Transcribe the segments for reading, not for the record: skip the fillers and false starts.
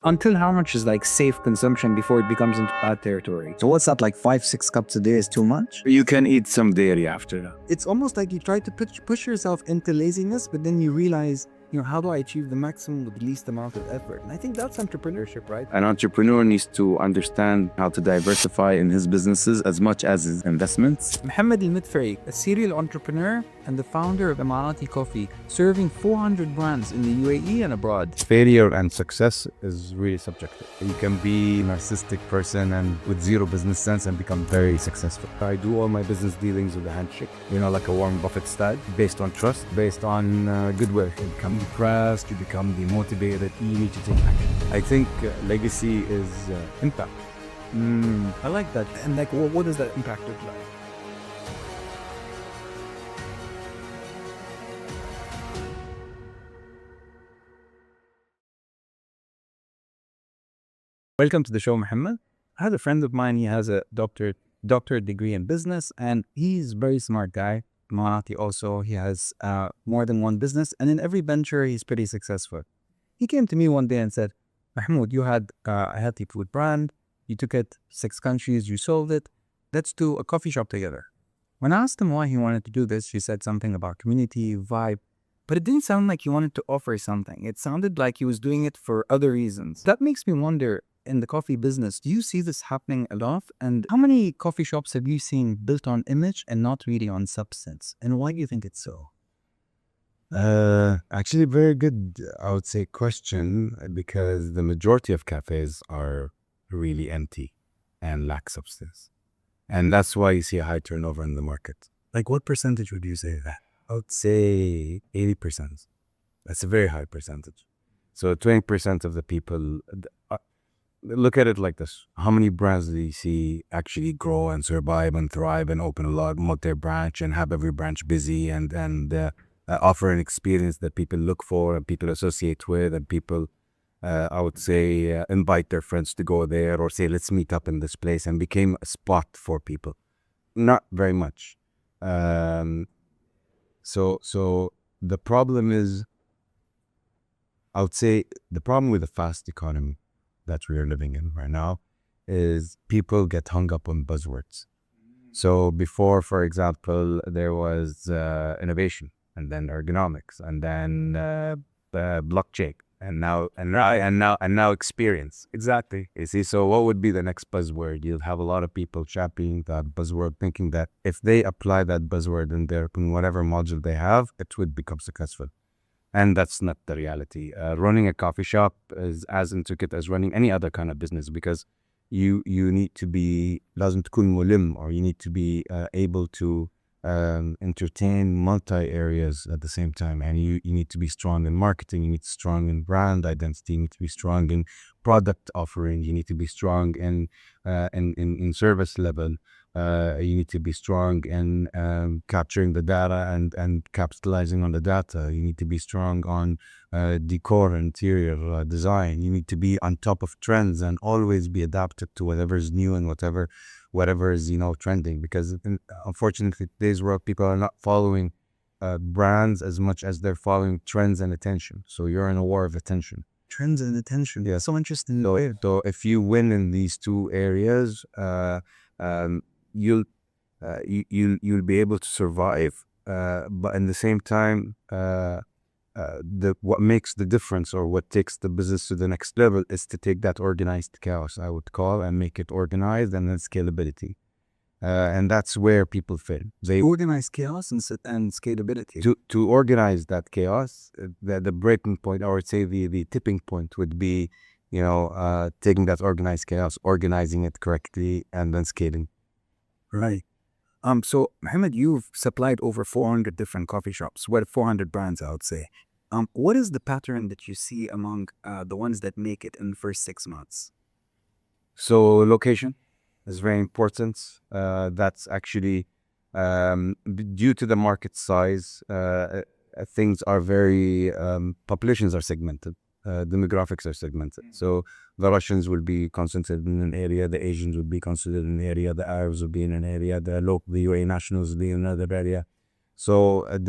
Until how much is like safe consumption before it becomes into bad territory? So what's that, like 5-6 cups a day is too much? You can eat some dairy after that. It's almost like you try to push yourself into laziness, but then you realize, how do I achieve the maximum with the least amount of effort? And I think that's entrepreneurship, right? An entrepreneur needs to understand how to diversify in his businesses as much as his investments. Mohamed Al Madfai, a serial entrepreneur and the founder of Emirati Coffee, serving 400 brands in the UAE and abroad. Failure and success is really subjective. You can be a narcissistic person and with zero business sense and become very successful. I do all my business dealings with a handshake, like a Warren Buffett style, based on trust, based on goodwill. You become depressed, you become demotivated, you need to take action. I think legacy is impact. I like that. And like, what does that impact look like? Welcome to the show, Mohammed. I had a friend of mine, he has a doctorate degree in business, and he's a very smart guy. Marati also, he has more than one business, and in every venture, he's pretty successful. He came to me one day and said, Mahmoud, you had a healthy food brand, you took it 6 countries, you sold it, let's do a coffee shop together. When I asked him why he wanted to do this, he said something about community, vibe, but it didn't sound like he wanted to offer something. It sounded like he was doing it for other reasons. That makes me wonder, in the coffee business, do you see this happening a lot? And how many coffee shops have you seen built on image and not really on substance? And why do you think it's so? Actually, very good, I would say, question, because the majority of cafes are really empty and lack substance. And that's why you see a high turnover in the market. Like, what percentage would you say that? I would say 80%. That's a very high percentage. So 20% of the people, look at it like this. How many brands do you see actually grow and survive and thrive and open a lot, multi-branch, and have every branch busy and offer an experience that people look for and people associate with, and people, I would say, invite their friends to go there or say, let's meet up in this place, and became a spot for people? Not very much. So the problem is, I would say, the problem with the fast economy that we are living in right now is people get hung up on buzzwords. So before, for example, there was innovation, and then ergonomics, and then blockchain, and now experience. Exactly. You see, so what would be the next buzzword? You'll have a lot of people championing that buzzword, thinking that if they apply that buzzword in whatever module they have, it would become successful. And that's not the reality. Running a coffee shop is as intricate as running any other kind of business, because you need to be لازم تكون ملم, or you need to be able to entertain multi areas at the same time. And you need to be strong in marketing, you need to be strong in brand identity, you need to be strong in product offering, you need to be strong in service level. You need to be strong in capturing the data and capitalizing on the data. You need to be strong on decor, interior design. You need to be on top of trends and always be adapted to whatever is new and whatever is trending. Because unfortunately, today's world, people are not following brands as much as they're following trends and attention. So you're in a war of attention. Trends and attention. Yeah. So interesting. So if you win in these two areas, you'll be able to survive, but in the same time, what makes the difference, or what takes the business to the next level, is to take that organized chaos, I would call, and make it organized, and then scalability, and that's where people fail. They organize chaos and scalability. To organize that chaos, the breaking point, or I would say the tipping point, would be taking that organized chaos, organizing it correctly, and then scaling. Right. So Mohammed, you've supplied over 400 different coffee shops, 400 brands, I would say. What is the pattern that you see among the ones that make it in the first 6 months? So location is very important. That's actually due to the market size. Things are very populations are segmented. Demographics are segmented. So the Russians will be concentrated in an area, the Asians will be concentrated in an area, the Arabs will be in an area, the UAE nationals will be in another area. So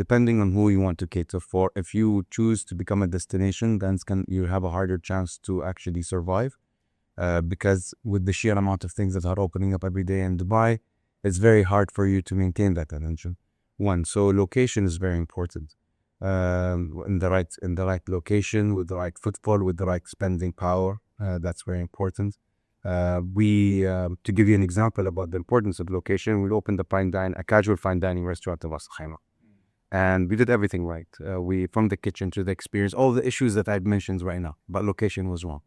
depending on who you want to cater for, if you choose to become a destination, then you have a harder chance to actually survive. Because with the sheer amount of things that are opening up every day in Dubai, it's very hard for you to maintain that attention. So location is very important. In the right location, with the right footfall, with the right spending power, that's very important. To give you an example about the importance of location, we opened a casual fine dining restaurant in Ras Al Khaimah. And we did everything right. We, from the kitchen to the experience, all the issues that I've mentioned right now, but location was wrong.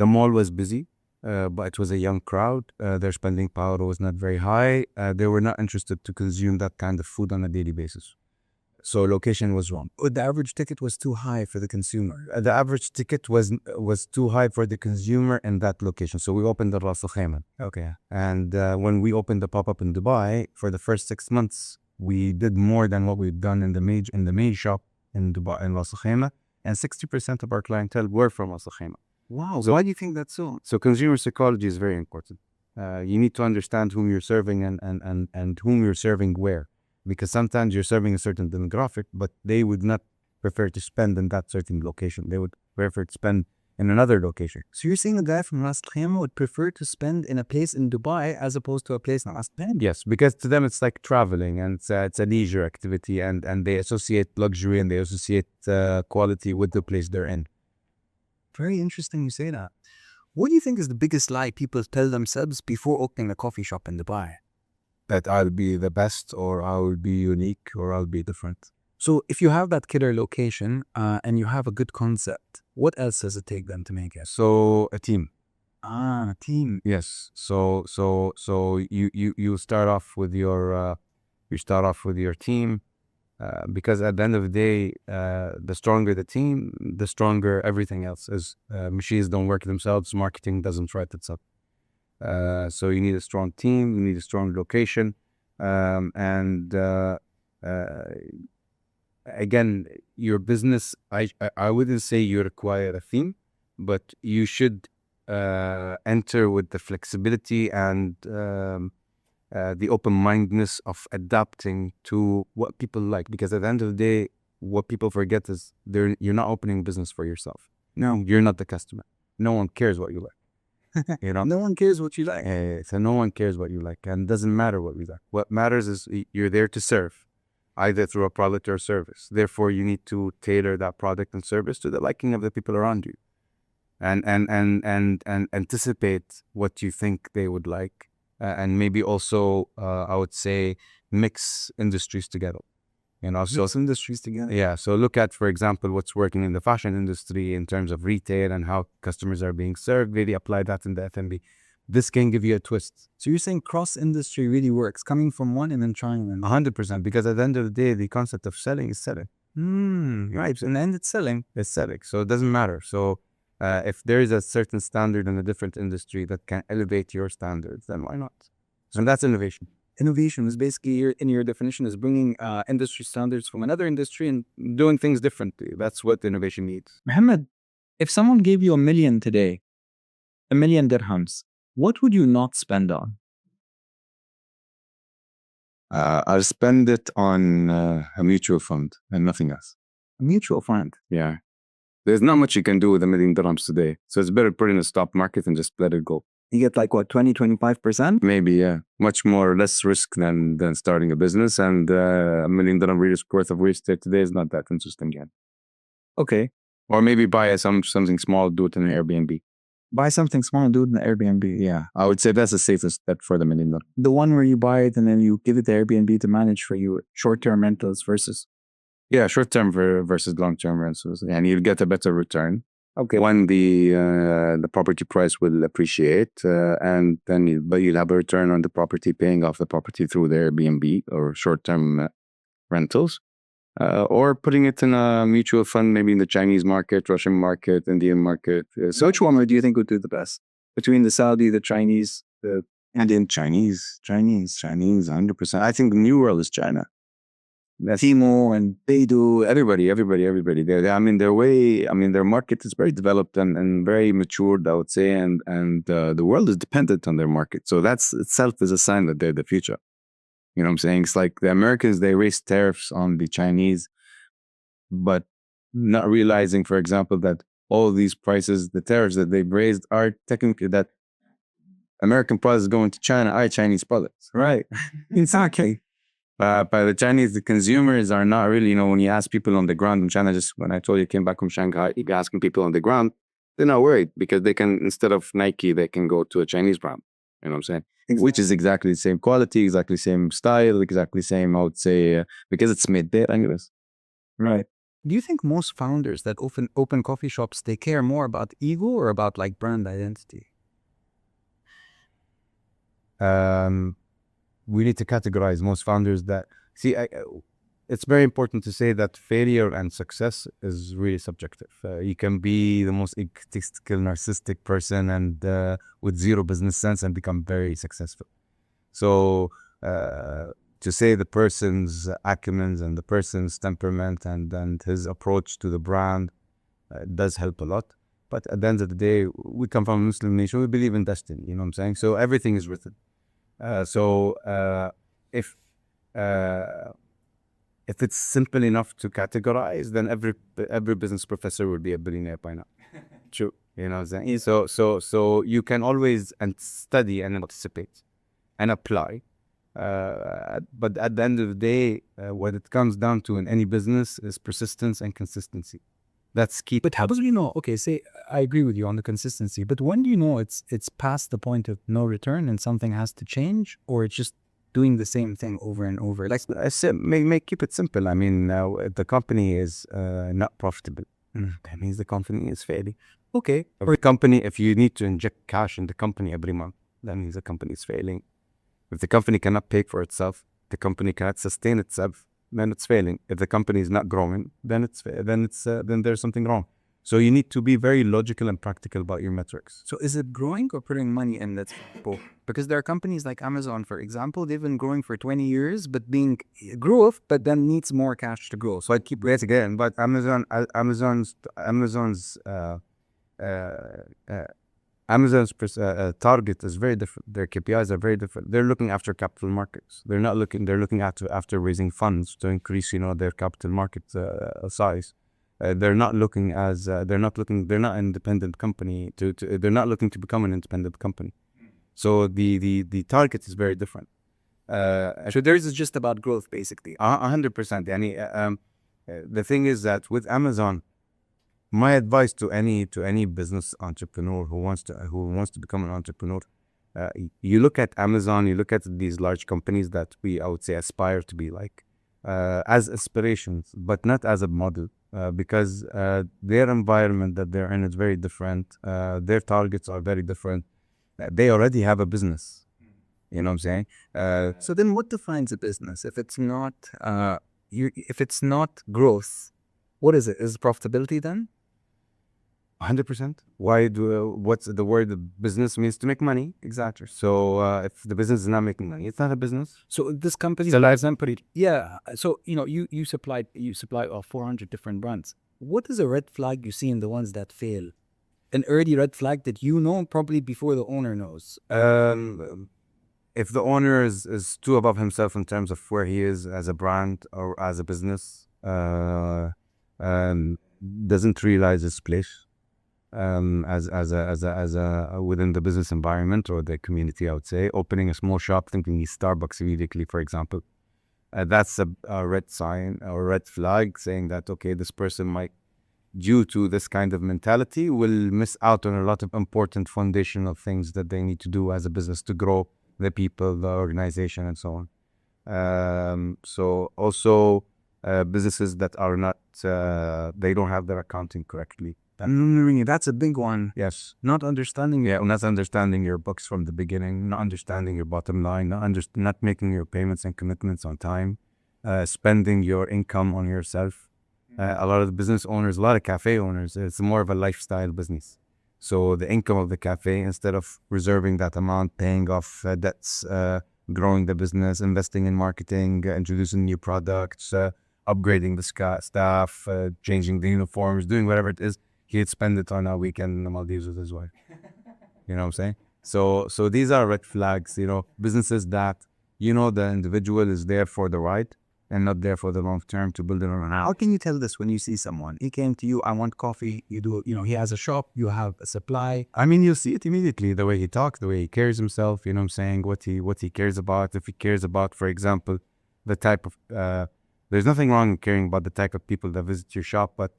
The mall was busy, but it was a young crowd. Their spending power was not very high. They were not interested to consume that kind of food on a daily basis. So location was wrong. The average ticket was too high for the consumer. The average ticket was too high for the consumer in that location. So we opened the Ras Al Khaimah. Okay. And when we opened the pop-up in Dubai, for the first 6 months, we did more than what we'd done in the main shop in Dubai, in Ras Al Khaimah. And 60% of our clientele were from Ras Al Khaimah. Wow. So why do you think that's so? So consumer psychology is very important. You need to understand whom you're serving and whom you're serving where. Because sometimes you're serving a certain demographic, but they would not prefer to spend in that certain location. They would prefer to spend in another location. So you're saying a guy from Ras Al Khaimah would prefer to spend in a place in Dubai as opposed to a place in Ras Al Khaimah? Yes, because to them it's like traveling, and it's a leisure activity, and they associate luxury and they associate quality with the place they're in. Very interesting you say that. What do you think is the biggest lie people tell themselves before opening a coffee shop in Dubai? That I'll be the best, or I'll be unique, or I'll be different. So if you have that killer location and you have a good concept, what else does it take then to make it? So a team. A team. Yes. So you start off with your team, because at the end of the day, the stronger the team, the stronger everything else is. Machines don't work themselves. Marketing doesn't write itself. So you need a strong team, you need a strong location, and again, your business, I wouldn't say you require a theme, but you should enter with the flexibility and the open-mindedness of adapting to what people like. Because at the end of the day, what people forget is you're not opening business for yourself. No, you're not the customer. No one cares what you like. You know, No one cares what you like. so no one cares what you like, and it doesn't matter what we like. What matters is you're there to serve, either through a product or service. Therefore, you need to tailor that product and service to the liking of the people around you, and anticipate what you think they would like, and maybe also I would say mix industries together. You know, so Industries together. yeah. So look at, for example, what's working in the fashion industry in terms of retail and how customers are being served. Really apply that in the F&B. This can give you a twist. So you're saying cross-industry really works, coming from one and then trying them. 100%. Because at the end of the day, the concept of selling is selling. Right. In the end, it's selling. It's selling. So it doesn't matter. So if there is a certain standard in a different industry that can elevate your standards, then why not? So that's innovation. Innovation is basically, in your definition, is bringing industry standards from another industry and Doing things differently. That's what innovation needs. Mohammed, if someone gave you $1 million today, 1 million dirhams, what would you not spend on? I'll spend it on a mutual fund and nothing else. A mutual fund. Yeah. There's not much you can do with $1 million dirhams today. So it's better to put it in the stock market and just let it go. You get like what, 20, 25%? Maybe, yeah. Much more, less risk than starting a business. And $1 million worth of real estate today is not that interesting yet. Okay. Or maybe buy something small, do it in an Airbnb. Buy something small and do it in the Airbnb. Yeah. I would say that's the safest bet for the $1 million. The one where you buy it and then you give it to Airbnb to manage for you short-term rentals versus. Yeah, short-term versus long-term rentals. And you'll get a better return. Okay. When the property price will appreciate, and then you'll have a return on the property, paying off the property through the Airbnb or short-term rentals, or putting it in a mutual fund, maybe in the Chinese market, Russian market, Indian market. So which one do you think would do the best? Between the Saudi, the Chinese, the Indian, Chinese, 100%. I think the new world is China. Timo and Beidou, Everybody. Their market is very developed and very matured, I would say, and the world is dependent on their market. So that's itself is a sign that they're the future. You know what I'm saying? It's like the Americans, they raise tariffs on the Chinese, but not realizing, for example, that all these prices, the tariffs that they've raised are technically that American products going to China are Chinese products, right? Exactly. By the Chinese, the consumers are not really, when you ask people on the ground in China, just when I told you I came back from Shanghai, you asking people on the ground, they're not worried because they can, instead of Nike, they can go to a Chinese brand. You know what I'm saying? Exactly. Which is exactly the same quality, exactly the same style, exactly the same, I would say, because it's made there, anyways. Right. Do you think most founders that open coffee shops, they care more about ego or about like brand identity? We need to categorize most founders that it's very important to say that failure and success is really subjective. You can be the most egotistical, narcissistic person and with zero business sense and become very successful. So to say the person's acumen and the person's temperament and his approach to the brand does help a lot. But at the end of the day, we come from a Muslim nation. We believe in destiny. You know what I'm saying? So everything is written. If it's simple enough to categorize, then every business professor would be a billionaire by now. True. You know what I'm saying? So you can always study and anticipate and apply. But at the end of the day, what it comes down to in any business is persistence and consistency. That's key. But how do you know? Okay, say I agree with you on the consistency, but when do you know it's past the point of no return and something has to change, or it's just doing the same thing over and over? Like I said, keep it simple. I mean, if the company is not profitable, that means the company is failing. Okay. For a company, if you need to inject cash in the company every month, that means the company is failing. If the company cannot pay for itself, the company cannot sustain itself, then it's failing. If the company is not growing, then there's something wrong. So you need to be very logical and practical about your metrics. So is it growing or putting money in that both? Because there are companies like Amazon, for example, they've been growing for 20 years, but being growth, but then needs more cash to grow. So I keep raising again, but Amazon's target is very different. Their KPIs are very different. They're looking after capital markets. They're looking after raising funds to increase, their capital market size. They're not looking they're not an independent company they're not looking to become an independent company. So the target is very different. So theirs is just about growth, basically. 100%. The thing is that with Amazon, my advice to any business entrepreneur who wants to become an entrepreneur, you look at Amazon, you look at these large companies that I would say aspire to be like, as aspirations, but not as a model, because their environment that they're in is very different. Their targets are very different. They already have a business. You know what I'm saying? So then what defines a business? If it's not growth, what is it? Is it profitability then? 100%. What's the word business means? To make money. Exactly. So if the business is not making money, it's not a business. So this company, for example, yeah. So you supply 400 different brands. What is a red flag you see in the ones that fail? An early red flag that probably before the owner knows. If the owner is too above himself in terms of where he is as a brand or as a business, doesn't realize his place as a within the business environment or the community, I would say, opening a small shop thinking he's Starbucks immediately, for example, that's a red sign or red flag saying that, okay, this person might, due to this kind of mentality, will miss out on a lot of important foundational things that they need to do as a business to grow the people, the organization, and so on. So also businesses that are not, they don't have their accounting correctly. That's a big one. Yes. Not understanding your books from the beginning, not understanding your bottom line, not making your payments and commitments on time, spending your income on yourself. A lot of the business owners, a lot of cafe owners, it's more of a lifestyle business. So the income of the cafe, instead of reserving that amount, paying off debts, growing the business, investing in marketing, introducing new products, upgrading the staff, changing the uniforms, doing whatever it is, he'd spend it on a weekend in the Maldives with his wife. You know what I'm saying? So these are red flags, businesses that You know, the individual is there for the ride and not there for the long term to build it on. How can you tell this when you see someone? He came to you, I want coffee. You do, he has a shop, you have a supply. I mean, you'll see it immediately, the way he talks, the way he carries himself, you know what I'm saying, what he cares about. If he cares about, for example, the type of, there's nothing wrong in caring about the type of people that visit your shop, but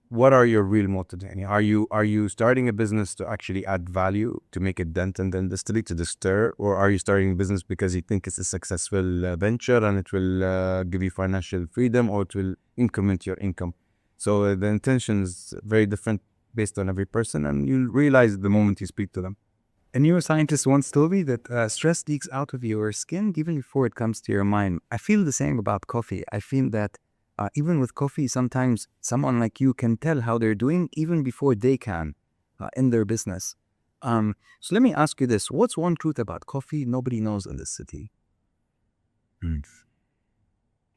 what are your real motives? Are you starting a business to actually add value, to make a dent in the industry, to disturb, or are you starting a business because you think it's a successful venture and it will give you financial freedom or it will increment your income? So the intention is very different based on every person, and you'll realize the moment you speak to them. A neuroscientist once told me that stress leaks out of your skin even before it comes to your mind. I feel the same about coffee. I feel that even with coffee, sometimes someone like you can tell how they're doing even before they can in their business. So let me ask you this. What's one truth about coffee nobody knows in this city?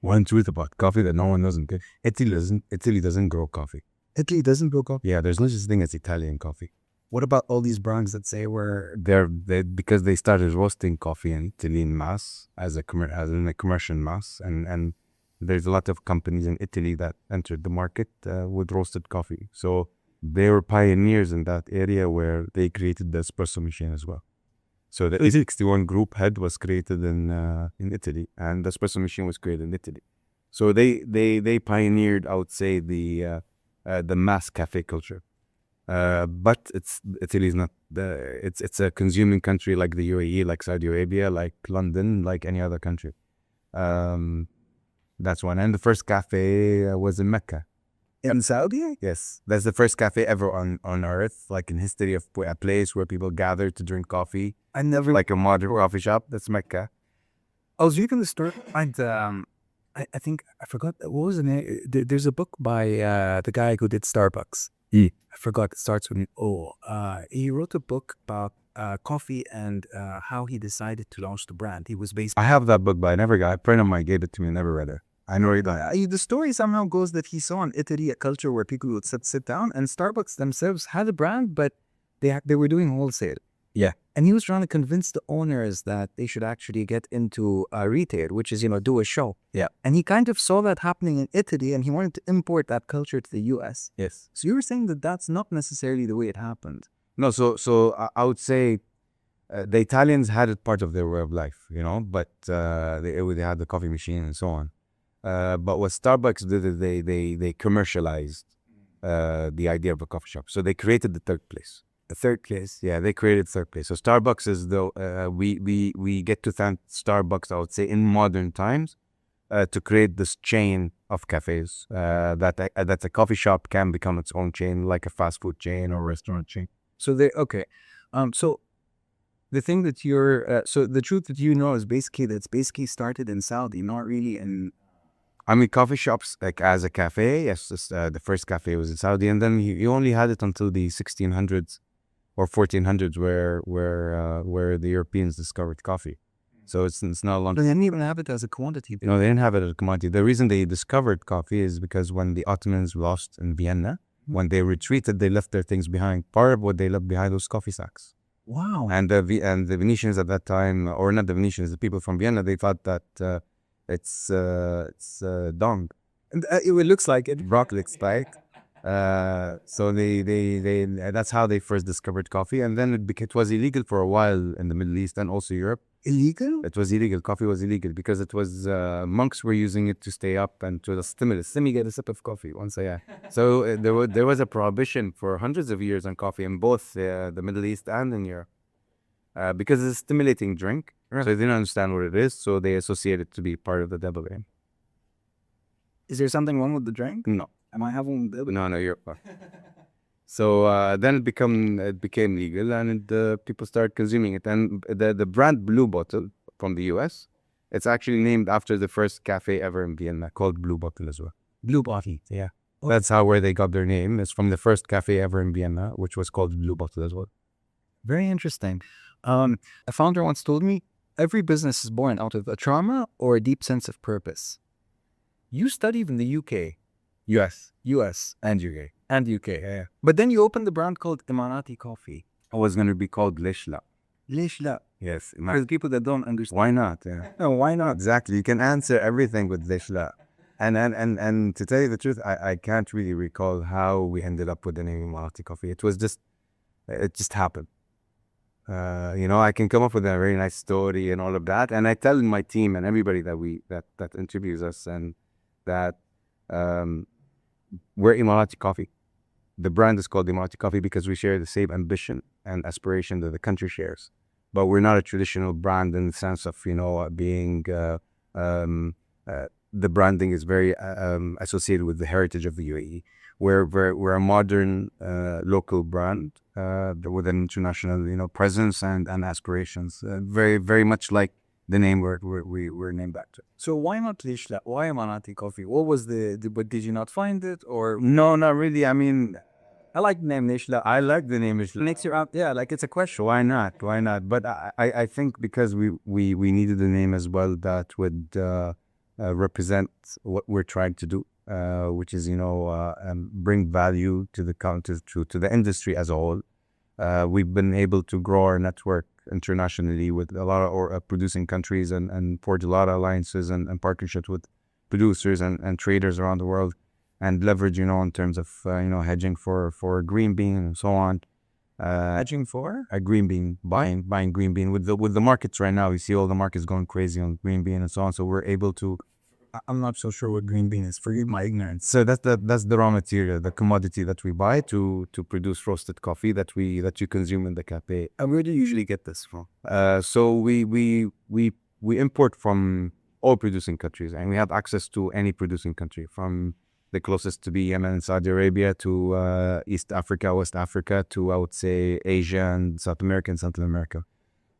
One truth about coffee that no one knows in Italy doesn't grow coffee. Italy doesn't grow coffee? Yeah, there's no such thing as Italian coffee. What about all these brands that say we're... Because they started roasting coffee in Italy in mass, as in a commercial mass, and there's a lot of companies in Italy that entered the market with roasted coffee. So they were pioneers in that area where they created the espresso machine as well. So the 61 group head was created in Italy, and the espresso machine was created in Italy. So they pioneered, I would say, the mass cafe culture. But Italy is not it's a consuming country like the UAE, like Saudi Arabia, like London, like any other country. That's one. And the first cafe was in Mecca. In Saudi? Yes, that's the first cafe ever on earth, like in history of a place where people gather to drink coffee. I never... Like a modern coffee shop. That's Mecca. I was reading the story, and I think, I forgot, what was the name? There's a book by the guy who did Starbucks. I forgot, it starts with O. He wrote a book about coffee and how he decided to launch the brand. He was based... I have that book, but I never got it. A friend of mine gave it to me, I never read it. I know the story somehow goes that he saw in Italy a culture where people would sit down, and Starbucks themselves had a brand, but they were doing wholesale. Yeah. And he was trying to convince the owners that they should actually get into retail, which is, do a show. Yeah. And he kind of saw that happening in Italy, and he wanted to import that culture to the US. Yes. So you were saying that that's not necessarily the way it happened. No, so I would say the Italians had it part of their way of life, but they had the coffee machine and so on. But what Starbucks did is they commercialized the idea of a coffee shop. So they created the third place. The third place? Yeah, they created third place. So Starbucks is we get to thank Starbucks, I would say, in modern times to create this chain of cafes that a coffee shop can become its own chain, like a fast food chain or restaurant chain. So so the thing that so the truth that is basically that it's basically started in Saudi, not really in... I mean, coffee shops, like as a cafe, yes, the first cafe was in Saudi, and then you only had it until the 1600s or 1400s where the Europeans discovered coffee. So it's not long. They didn't even have it as a commodity. No, they didn't have it as a commodity. The reason they discovered coffee is because when the Ottomans lost in Vienna, when they retreated, they left their things behind. Part of what they left behind was coffee sacks. Wow. And the Venetians at that time, or not the Venetians, the people from Vienna, they thought that it's dung. And it looks like it. Rock looks like. So they that's how they first discovered coffee, and then it was illegal for a while in the Middle East and also Europe. Illegal? It was illegal. Coffee was illegal because it was monks were using it to stay up and to the stimulus. Let me get a sip of coffee once a year. So there was a prohibition for hundreds of years on coffee in both the Middle East and in Europe because it's a stimulating drink. So they didn't understand what it is, so they associate it to be part of the devil game. Is there something wrong with the drink? No. Am I having... No, you're fine. So then it became legal, and people started consuming it. And the brand Blue Bottle from the US, it's actually named after the first cafe ever in Vienna, called Blue Bottle as well. Blue Bottle. Yeah. Oh. That's where they got their name. It's from the first cafe ever in Vienna, which was called Blue Bottle as well. Very interesting. A founder once told me, every business is born out of a trauma or a deep sense of purpose. You studied in the UK. US. And UK. Yeah. But then you opened the brand called Emirati Coffee. It was going to be called Lishla. Lishla. Yes. For people that don't understand. Why not? Yeah. No, why not? Exactly. You can answer everything with Lishla. And to tell you the truth, I can't really recall how we ended up with the name Emirati Coffee. It just happened. I can come up with a very nice story and all of that. And I tell my team and everybody that interviews us and that we're Emirati Coffee. The brand is called Emirati Coffee because we share the same ambition and aspiration that the country shares. But we're not a traditional brand in the sense of, being, the branding is very associated with the heritage of the UAE. We're a modern local brand with an international, presence and aspirations. Very, very much like the name we're named back to. So why not Lishla? Why Emirati Coffee? What was but did you not find it or? No, not really. I mean, I like the name Lishla. I like the name. Makes you out. Yeah, like it's a question. Why not? Why not? But I think because we needed a name as well that would represent what we're trying to do, which is bring value to the industry as a whole. We've been able to grow our network internationally with a lot of producing countries and forge a lot of alliances and partnerships with producers and traders around the world, and leverage in terms of hedging for green bean and so on. Hedging for? A green bean, buying green bean with the markets right now. You see all the markets going crazy on green bean and so on. So we're able to. I'm not so sure what green bean is. Forgive my ignorance. So that's the raw material, the commodity that we buy to produce roasted coffee that you consume in the cafe. And where do you usually get this from? So we import from all producing countries, and we have access to any producing country, from the closest to be Yemen and Saudi Arabia to East Africa, West Africa, to I would say Asia and South America and Central America.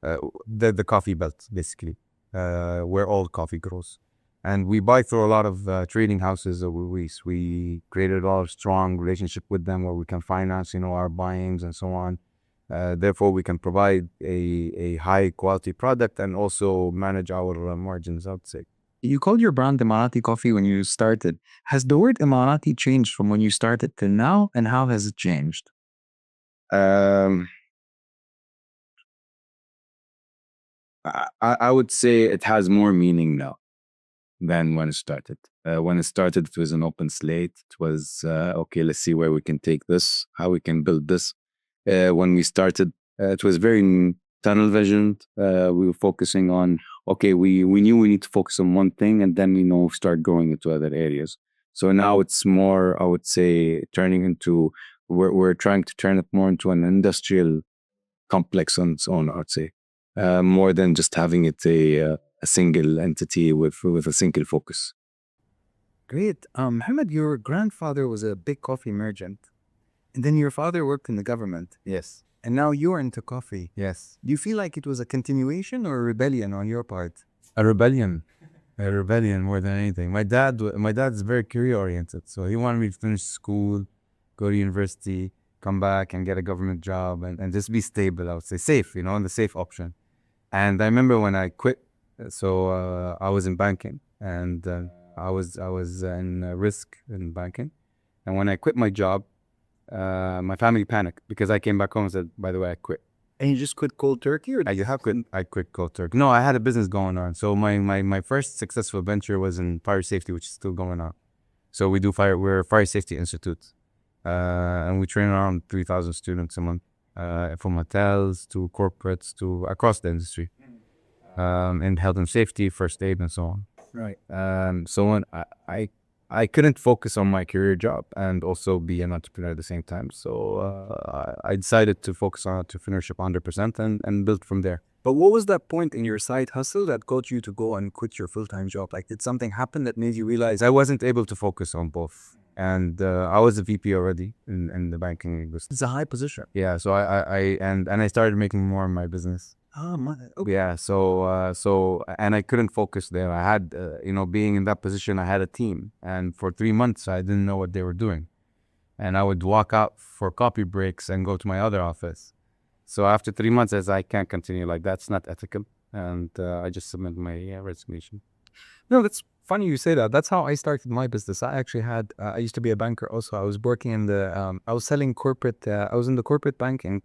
The coffee belt, basically, where all coffee grows. And we buy through a lot of trading houses. We created a lot of strong relationship with them where we can finance, our buyings and so on. Therefore, we can provide a high quality product and also manage our margins, I would say. You called your brand Emirati Coffee when you started. Has the word Emirati changed from when you started to now, and how has it changed? I would say it has more meaning now than when it started. When it started, it was an open slate. It was, okay, let's see where we can take this, how we can build this. When we started, it was very tunnel visioned. We were focusing on, okay, we knew we need to focus on one thing, and then, start growing into other areas. So now it's more, I would say, turning into, we're trying to turn it more into an industrial complex on its own, I'd say, more than just having it a single entity with a single focus. Great. Mohammed, your grandfather was a big coffee merchant, and then your father worked in the government, Yes. and now you're into coffee. Yes. Do you feel like it was a continuation or a rebellion on your part? A rebellion more than anything. My dad's very career oriented, so he wanted me to finish school, go to university, come back and get a government job and just be stable. I would say safe, the safe option. And I remember when I quit, so I was in banking, and I was in risk in banking, and when I quit my job, my family panicked because I came back home and said, by the way, I quit. And you just quit cold turkey, or I quit cold turkey. No, I had a business going on. So my first successful venture was in fire safety, which is still going on. So we're a fire safety institute, and we train around 3,000 students a month, from hotels to corporates to across the industry, in health and safety, first aid, and so on. Right. So when I couldn't focus on my career job and also be an entrepreneur at the same time. So I decided to focus on entrepreneurship 100% and build from there. But what was that point in your side hustle that got you to go and quit your full-time job? Like, did something happen that made you realize I wasn't able to focus on both. And I was a VP already in the banking industry. it's a high position? Yeah, so I started making more of my business. Okay. Yeah, so and I couldn't focus there. I had, being in that position, I had a team, and for 3 months I didn't know what they were doing, and I would walk out for coffee breaks and go to my other office. So after 3 months, I said, I can't continue like that. It's not ethical, and I just submitted my resignation. No, that's funny you say that. That's how I started my business. I actually had, I used to be a banker also. I was working in I was selling corporate, I was in the corporate banking,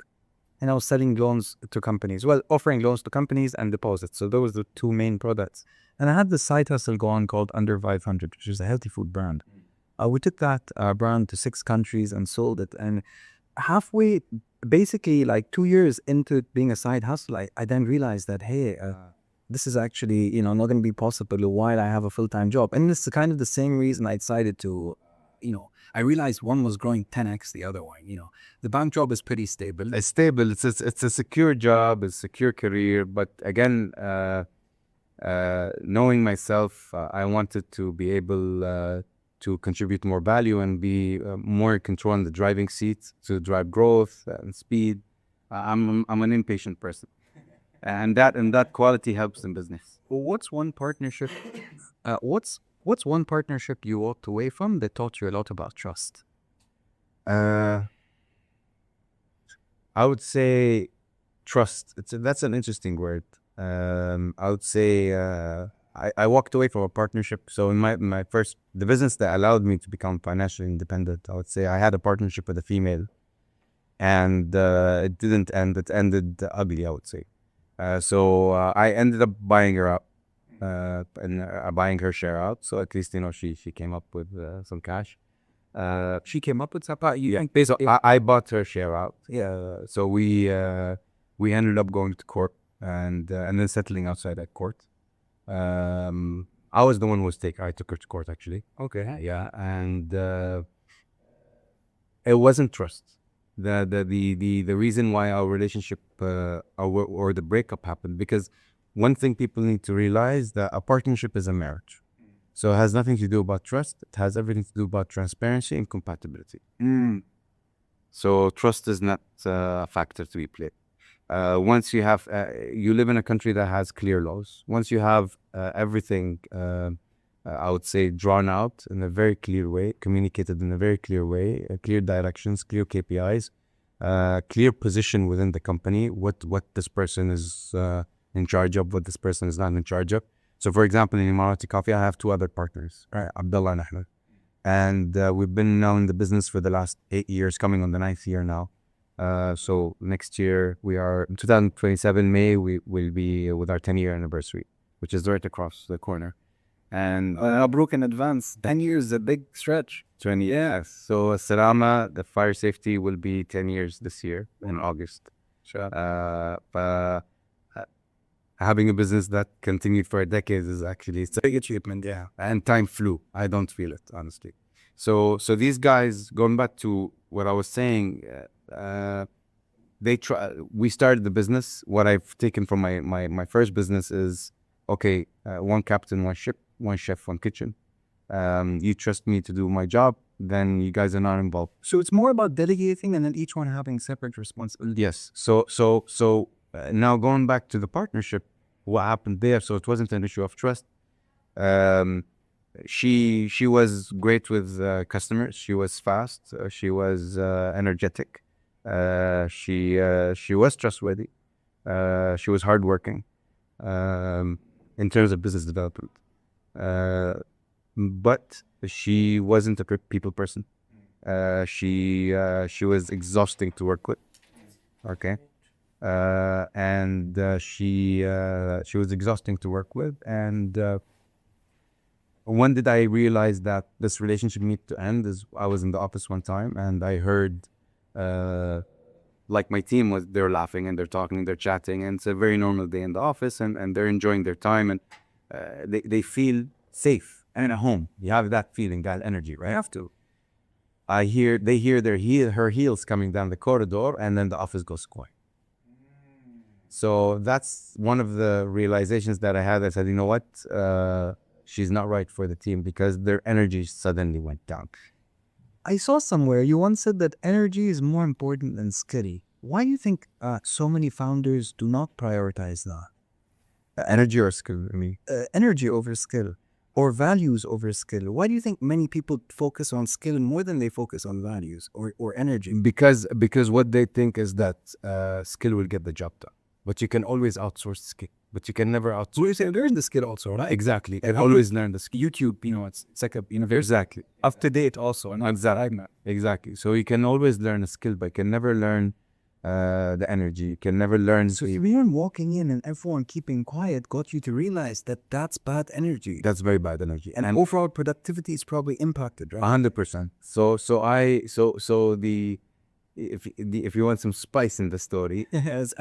and I was selling loans to companies. Well, offering loans to companies and deposits. So those were the two main products. And I had this side hustle go on called Under 500, which is a healthy food brand. We took that brand to 6 countries and sold it. And halfway, basically like 2 years into it being a side hustle, I then realized that, hey, this is actually, not going to be possible while I have a full-time job. And it's kind of the same reason I decided to, I realized one was growing 10x the other one. The bank job is pretty stable. It's stable. It's a secure job. It's a secure career. But again, knowing myself, I wanted to be able to contribute more value and be more in control in the driving seat to drive growth and speed. I'm an impatient person, and that quality helps in business. What's one partnership? What's one partnership you walked away from that taught you a lot about trust? I would say trust. That's an interesting word. I would say I walked away from a partnership. So in my first, the business that allowed me to become financially independent, I would say I had a partnership with a female, and it didn't end. It ended ugly, I would say. So I ended up buying her out, and buying her share out. So at least she came up with some cash. She came up with something. So I bought her share out. Yeah. So we ended up going to court and then settling outside at court. I was the one who was I took her to court actually. Okay. Yeah, and it wasn't trust. The reason why our relationship or the breakup happened, because one thing people need to realize, that a partnership is a marriage. So it has nothing to do about trust. It has everything to do about transparency and compatibility. So trust is not a factor to be played. Once you have, you live in a country that has clear laws. Once you have everything, I would say, drawn out in a very clear way, communicated in a very clear way, clear directions, clear KPIs, clear position within the company, what this person is in charge of, what this person is not in charge of. So, for example, in Emirati Coffee, I have 2 other partners, right, Abdullah and Ahmed. And we've been now in the business for the last 8 years, coming on the 9th year now. So next year, we are, in 2027, May, we will be with our 10-year anniversary, which is right across the corner. And Mabruk in advance. 10 years is a big stretch. 20 years. Yeah. So Salama, the fire safety, will be 10 years this year in August. Sure. Having a business that continued for a decade is actually, it's a big achievement. Yeah. And time flew. I don't feel it, honestly. So these guys, going back to what I was saying, we started the business. What I've taken from my first business is, okay, one captain, one ship, one chef, one kitchen. You trust me to do my job, then you guys are not involved. So it's more about delegating and then each one having separate responsibilities. Yes. So now going back to the partnership, what happened there? So it wasn't an issue of trust. She was great with customers. She was fast. She was energetic. She was trustworthy. She was hardworking in terms of business development. But she wasn't a people person. She was exhausting to work with. Okay. And she was exhausting to work with. And when did I realize that this relationship needed to end? Is I was in the office one time and I heard like my team they're laughing and they're talking, they're chatting, and it's a very normal day in the office, and they're enjoying their time, and they feel safe and at home. You have that feeling, that energy, right? You have to. They hear her heels coming down the corridor, and then the office goes quiet. So that's one of the realizations that I had. I said, you know what? She's not right for the team, because their energy suddenly went down. I saw somewhere you once said that energy is more important than skill. Why do you think so many founders do not prioritize that? Energy or skill, I mean? Energy over skill, or values over skill. Why do you think many people focus on skill more than they focus on values or energy? Because what they think is that skill will get the job done. But you can always outsource skill. But you can never outsource. You say learn the skill also, right? Exactly. And always learn the skill. YouTube, it's like a exactly up to date also. Exactly. So you can always learn a skill, but you can never learn the energy. You can never learn. So even walking in and everyone keeping quiet got you to realize that that's bad energy. That's very bad energy. And overall productivity is probably impacted, right? 100%. If you want some spice in the story, Yes,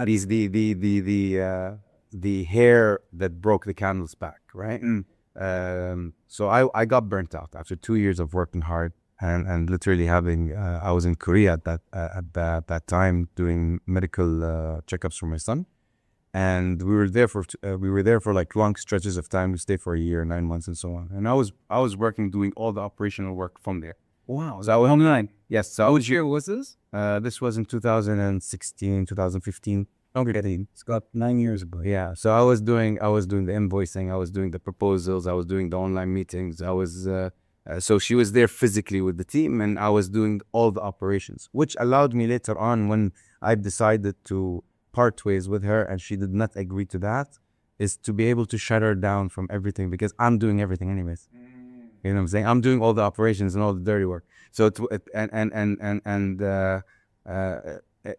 the hair that broke the camel's back, right? So I got burnt out after 2 years of working hard and literally having I was in Korea at that time doing medical checkups for my son, and we were there for like long stretches of time. We stayed for a year, 9 months, and so on. And I was working doing all the operational work from there. wow. Is that online? Yes, so I was Which year was this? this was in 2016, 2015. Okay, it's got 9 years ago. Yeah, so I was doing the invoicing, I was doing the proposals, I was doing the online meetings. So she was there physically with the team, and I was doing all the operations, which allowed me later on when I decided to part ways with her, and she did not agree to that, is to be able to shut her down from everything because I'm doing everything anyways. You know what I'm saying? I'm doing all the operations and all the dirty work. So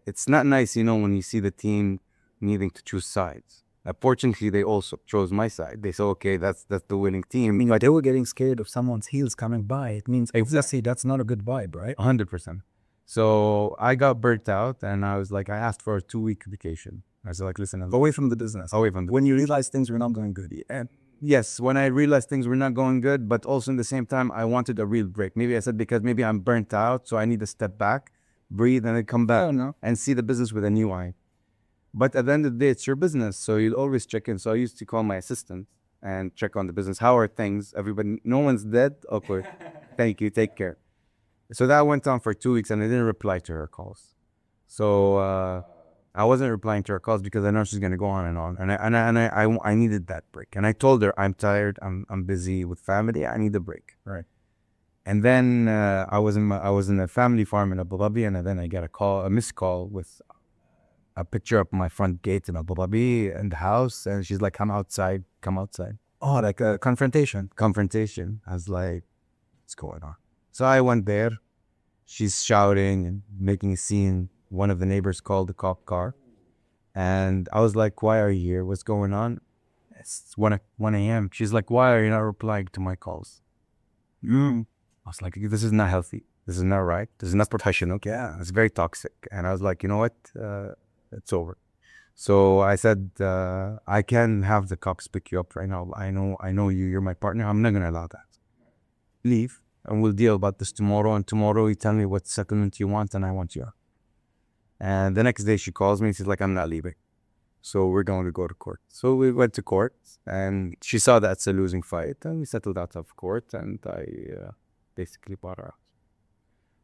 it's not nice, when you see the team needing to choose sides. Fortunately, they also chose my side. They said, okay, that's the winning team. Meanwhile, they were getting scared of someone's heels coming by. It means obviously that's not a good vibe, right? 100%. So I got burnt out, and I was like, I asked for a 2-week vacation. I was like, listen, Away from the business. away from the When you realize things were not going good. And yes, when I realized things were not going good, but also in the same time, I wanted a real break. Maybe I said because maybe I'm burnt out, so I need to step back, breathe, and then come back and see the business with a new eye. But at the end of the day, it's your business, so you'll always check in. So I used to call my assistant and check on the business. How are things? Everybody, no one's dead? Okay, thank you, take care. So that went on for 2 weeks, and I didn't reply to her calls. So I wasn't replying to her calls because I know she's gonna go on and on, and I needed that break. And I told her, I'm tired, I'm busy with family, I need a break. Right. And then I was in a family farm in Abu Dhabi, and then I got a missed call with a picture of my front gate in Abu Dhabi and the house, and she's like, come outside. Oh, like a confrontation. I was like, what's going on? So I went there. She's shouting and making a scene. One of the neighbors called the cop car, and I was like, why are you here? What's going on? It's 1 a.m. She's like, why are you not replying to my calls? I was like, this is not healthy. This is not right. This is not professional. Yeah, it's very toxic. And I was like, you know what? It's over. So I said, I can have the cops pick you up right now. I know you. You're my partner. I'm not gonna allow that. Leave, and we'll deal about this tomorrow. And tomorrow you tell me what settlement you want, and I want you out. And the next day she calls me. She's like, I'm not leaving. So we're going to go to court. So we went to court, and she saw that it's a losing fight, and we settled out of court, and I basically bought her out.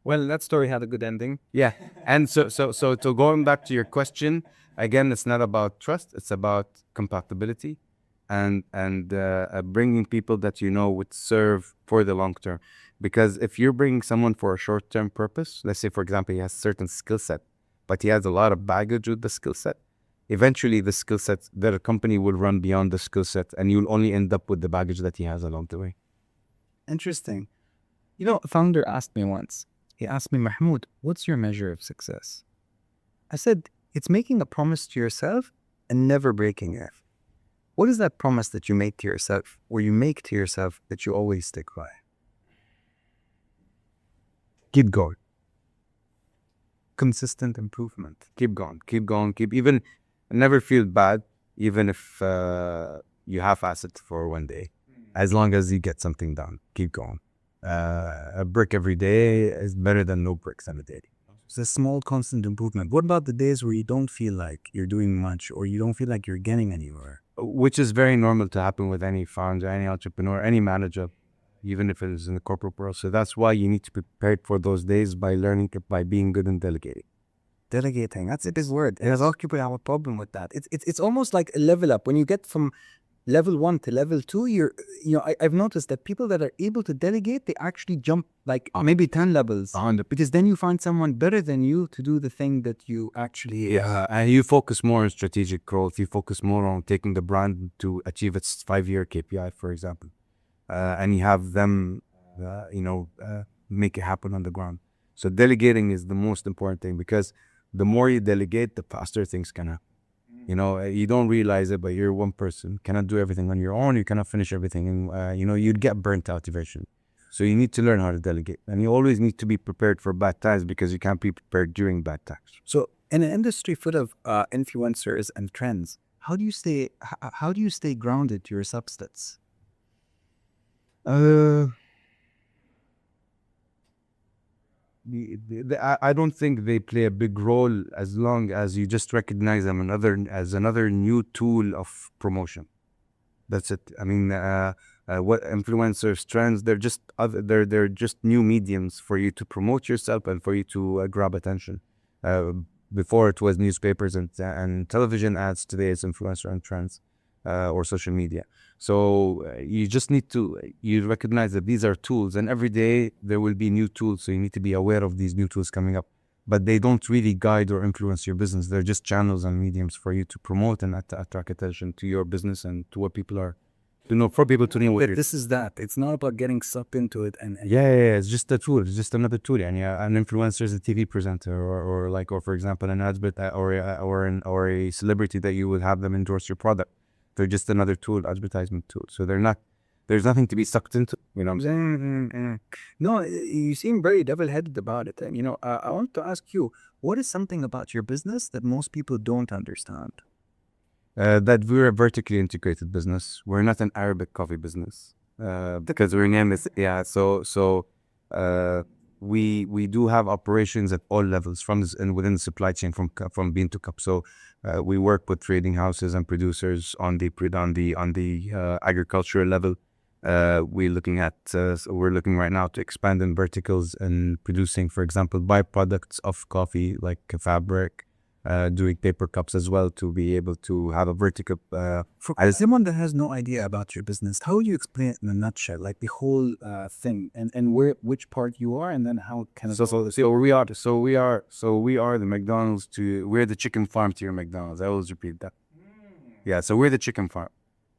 Well, that story had a good ending. Yeah. And so going back to your question, again, it's not about trust, it's about compatibility and bringing people that would serve for the long term. Because if you're bringing someone for a short-term purpose, let's say, for example, he has a certain skill set, but he has a lot of baggage with the skill set, eventually the skill set, the company will run beyond the skill set, and you'll only end up with the baggage that he has along the way. Interesting. A founder asked me once, he asked me, Mahmoud, what's your measure of success? I said, it's making a promise to yourself and never breaking it. What is that promise that you make to yourself, or you make to yourself, that you always stick by? Keep going. Consistent improvement. Keep going. Even never feel bad, even if you half-ass it for one day. As long as you get something done, keep going. A brick every day is better than no bricks in a day. It's a small, constant improvement. What about the days where you don't feel like you're doing much, or you don't feel like you're getting anywhere? Which is very normal to happen with any founder, any entrepreneur, any manager, even if it is in the corporate world. So that's why you need to be prepared for those days by learning, by being good in delegating. Delegating, that's a big word. As occupiers have a problem with that. It's almost like a level up. When you get from level 1 to level 2, I've noticed that people that are able to delegate, they actually jump like maybe 10 levels. Because then you find someone better than you to do the thing that you actually... Yeah, and you focus more on strategic growth. You focus more on taking the brand to achieve its 5-year KPI, for example. And you have them, make it happen on the ground. So delegating is the most important thing, because the more you delegate, the faster things can happen. You know, you don't realize it, but you're one person, cannot do everything on your own. You cannot finish everything, and you know, you'd get burnt out eventually. So you need to learn how to delegate, and you always need to be prepared for bad times because you can't be prepared during bad times. So in an industry full of influencers and trends, how do you stay grounded to your substance? I don't think they play a big role as long as you just recognize them as another new tool of promotion. That's it. I mean, what influencers, trends, they're just new mediums for you to promote yourself and for you to grab attention. Before it was newspapers and television ads. Today it's influencer and trends or social media. So you just need to you recognize that these are tools, and every day there will be new tools. So you need to be aware of these new tools coming up. But they don't really guide or influence your business. They're just channels and mediums for you to promote and attract attention to your business and to what people are, for people to know what it is. This is that. It's not about getting sucked into it. And Yeah, it's just a tool. It's just another tool. And yeah, an influencer is a TV presenter, or for example, an advert or a celebrity that you would have them endorse your product. They're just another tool, advertisement tool. So they're not. There's nothing to be sucked into. You know what I'm saying? No, you seem very devil-headed about it. And I want to ask you, what is something about your business that most people don't understand? That we're a vertically integrated business. We're not an Arabic coffee business because we're named as we do have operations at all levels within the supply chain from bean to cup. So we work with trading houses and producers on the agricultural level. We're looking right now to expand in verticals and producing, for example, byproducts of coffee like fabric. Doing paper cups as well to be able to have a vertical. For someone that has no idea about your business, how would you explain it in a nutshell, like the whole thing, and which part you are, and then how can it? So we are the McDonald's we're the chicken farm to your McDonald's. I always repeat that. Yeah, so we're the chicken farm,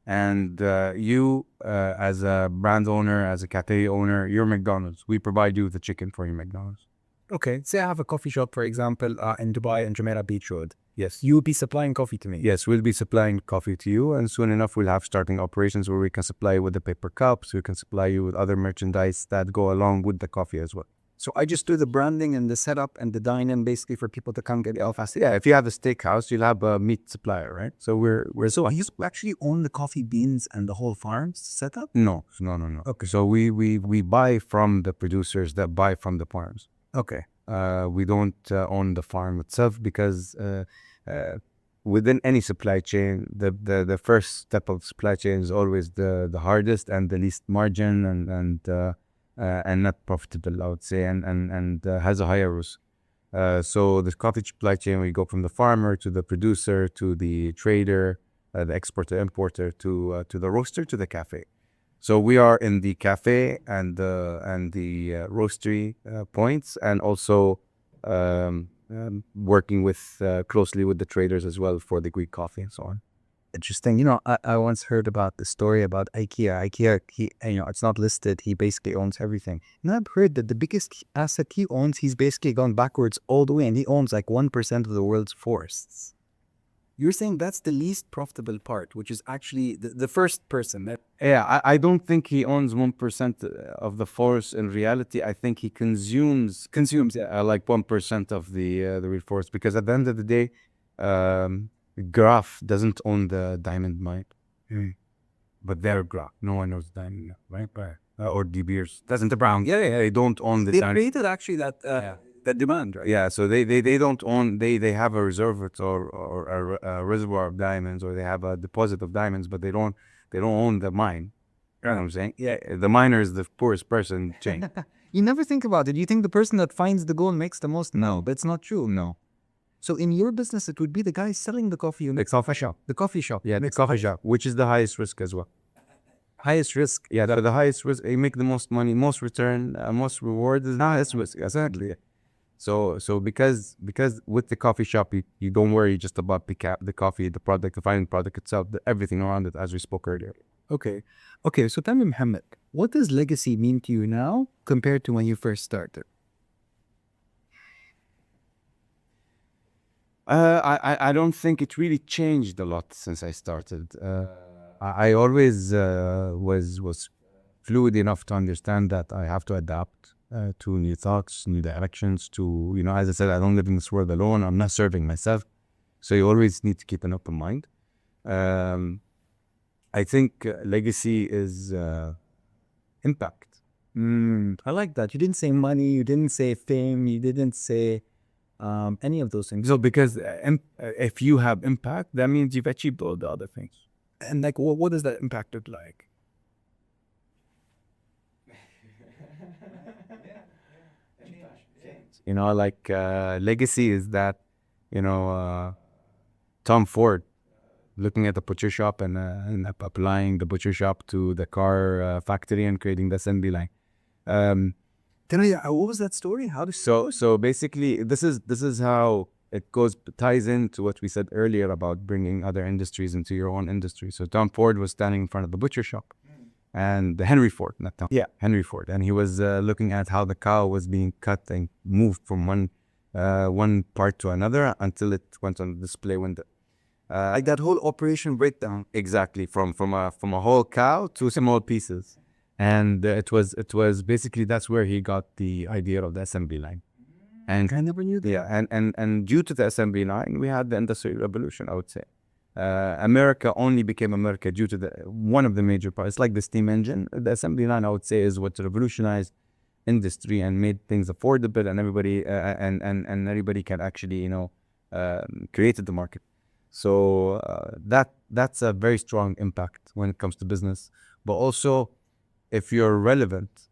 and you as a brand owner, as a cafe owner, you're McDonald's. We provide you with the chicken for your McDonald's. Okay, say I have a coffee shop, for example, in Dubai and Jumeirah Beach Road. Yes. You would be supplying coffee to me? Yes, we'll be supplying coffee to you, and soon enough we'll have starting operations where we can supply you with the paper cups, we can supply you with other merchandise that go along with the coffee as well. So I just do the branding and the setup and the dine-in basically for people to come get it fast. Yeah, if you have a steakhouse, you'll have a meat supplier, right? So So you actually own the coffee beans and the whole farm setup? No. Okay. So we buy from the producers that buy from the farms. Okay. We don't own the farm itself because within any supply chain, the first step of supply chain is always the hardest and the least margin and not profitable, I would say, and has a higher risk. So the coffee supply chain, we go from the farmer to the producer to the trader, the exporter, importer to the roaster to the cafe. So we are in the cafe and the roastery points, and also working with closely with the traders as well for the Greek coffee and so on. Interesting. I once heard about the story about IKEA. IKEA, it's not listed. He basically owns everything. And I've heard that the biggest asset he owns, he's basically gone backwards all the way, and he owns like 1% of the world's forests. You're saying that's the least profitable part, which is actually the first person. Yeah, I don't think he owns 1% of the forest. In reality, I think he consumes like 1% of the real forest, because at the end of the day, Graf doesn't own the diamond mine, but they're Graf. No one knows diamond, right? Or De Beers. Doesn't the Brown? Yeah, they don't own the diamond. They created actually that demand, right? Yeah, so they don't own, they have a reservoir or a reservoir of diamonds, or they have a deposit of diamonds, but they don't own the mine. You know what I'm saying? Yeah, the miner is the poorest person in the chain. You never think about it. You think the person that finds the gold makes the most? No, but it's not true. No. So in your business, it would be the guy selling the coffee. The coffee shop. The coffee shop. Yeah, the coffee shop, which is the highest risk as well. Highest risk. Yeah, the highest risk. You make the most money, most return, most reward is the highest risk. Exactly. So because with the coffee shop, you don't worry just about the coffee, the product, the final product itself, everything around it, as we spoke earlier. Okay. So tell me, Mohamed, what does legacy mean to you now compared to when you first started? I don't think it really changed a lot since I started. I always was fluid enough to understand that I have to adapt to new thoughts, new directions. To as I said, I don't live in this world alone. I'm not serving myself, so you always need to keep an open mind. I think legacy is impact. I like that. You didn't say money, you didn't say fame, you didn't say any of those things. So because if you have impact, that means you've achieved all the other things. And like, what does that impact look like? Like legacy is that, Tom Ford looking at the butcher shop and applying the butcher shop to the car factory and creating the assembly line. What was that story? How does So basically, this is how it ties into what we said earlier about bringing other industries into your own industry. So Tom Ford was standing in front of the butcher shop, and Henry Ford, not Tom. Yeah. Henry Ford, and he was looking at how the cow was being cut and moved from one part to another until it went on the display window. like that whole operation breakdown? Exactly, from a whole cow to small pieces, and it was basically that's where he got the idea of the assembly line. And I never knew that. yeah, and due to the assembly line, we had the industrial revolution, I would say. America only became America due to one of the major parts. It's like the steam engine. The assembly line, I would say, is what revolutionized industry and made things affordable, and everybody and everybody can actually created the market. So that's a very strong impact when it comes to business. But also, if you're relevant,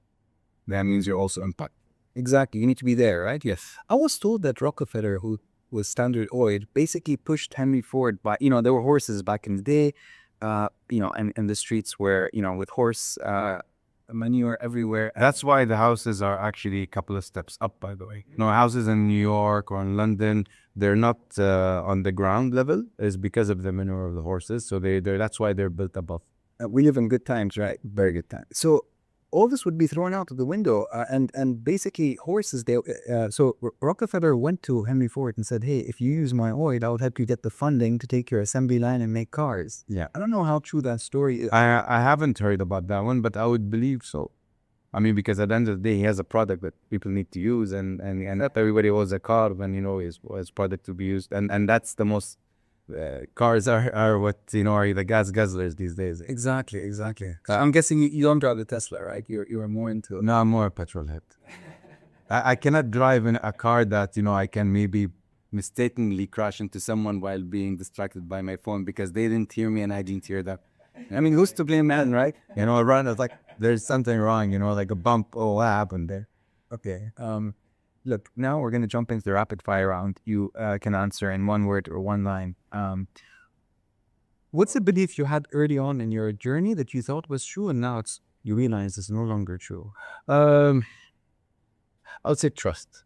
that means you're also impact. Exactly. You need to be there, right? Yes. I was told that Rockefeller, who was Standard Oil, basically pushed Henry Ford by, there were horses back in the day, and in the streets where, with horse manure everywhere. That's why the houses are actually a couple of steps up, by the way. No, houses in New York or in London, they're not on the ground level, is because of the manure of the horses. So that's why they're built above. We live in good times, right? Very good times. So all this would be thrown out of the window, and basically horses. So Rockefeller went to Henry Ford and said, "Hey, if you use my oil, I will help you get the funding to take your assembly line and make cars." Yeah. I don't know how true that story is. I haven't heard about that one, but I would believe so. I mean, because at the end of the day, he has a product that people need to use, and not everybody owns a car when his product to be used, and that's the most. Cars are what are the gas guzzlers these days. Exactly. I'm guessing you don't drive the Tesla, right? You're more into. No, I'm more a petrol head. I cannot drive in a car that I can maybe mistakenly crash into someone while being distracted by my phone because they didn't hear me and I didn't hear them. I mean, who's to blame, man, right? Run. It's like there's something wrong. Like a bump. Oh, what happened there? Okay. Look, now we're going to jump into the rapid fire round. You can answer in one word or one line. What's a belief you had early on in your journey that you thought was true and now you realize it's no longer true? I would say trust.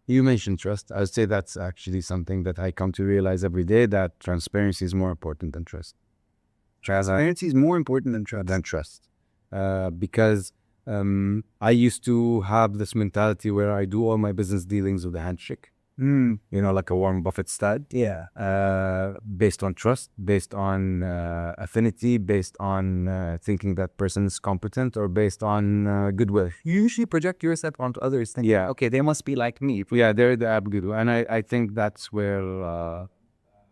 You mentioned trust. I would say that's actually something that I come to realize every day, that transparency is more important than trust. Transparency is more important than trust. Because I used to have this mentality where I do all my business dealings with a handshake. Like a Warren Buffett style. Yeah. Based on trust, based on affinity, based on thinking that person is competent, or based on goodwill. You usually project yourself onto others thinking, Yeah. okay, they must be like me. Yeah, they're the goodwill. And I think that's where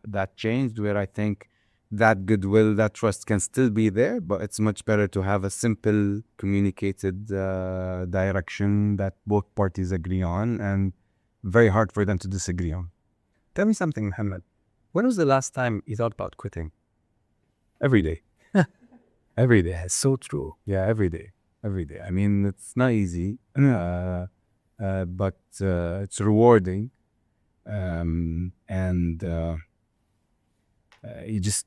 that changed, where I think that goodwill, that trust can still be there, but it's much better to have a simple communicated direction that both parties agree on, and very hard for them to disagree on. Tell me something, Mohamed. When was the last time you thought about quitting? Every day. Every day. It's so true. Yeah, every day. I mean, it's not easy, but it's rewarding.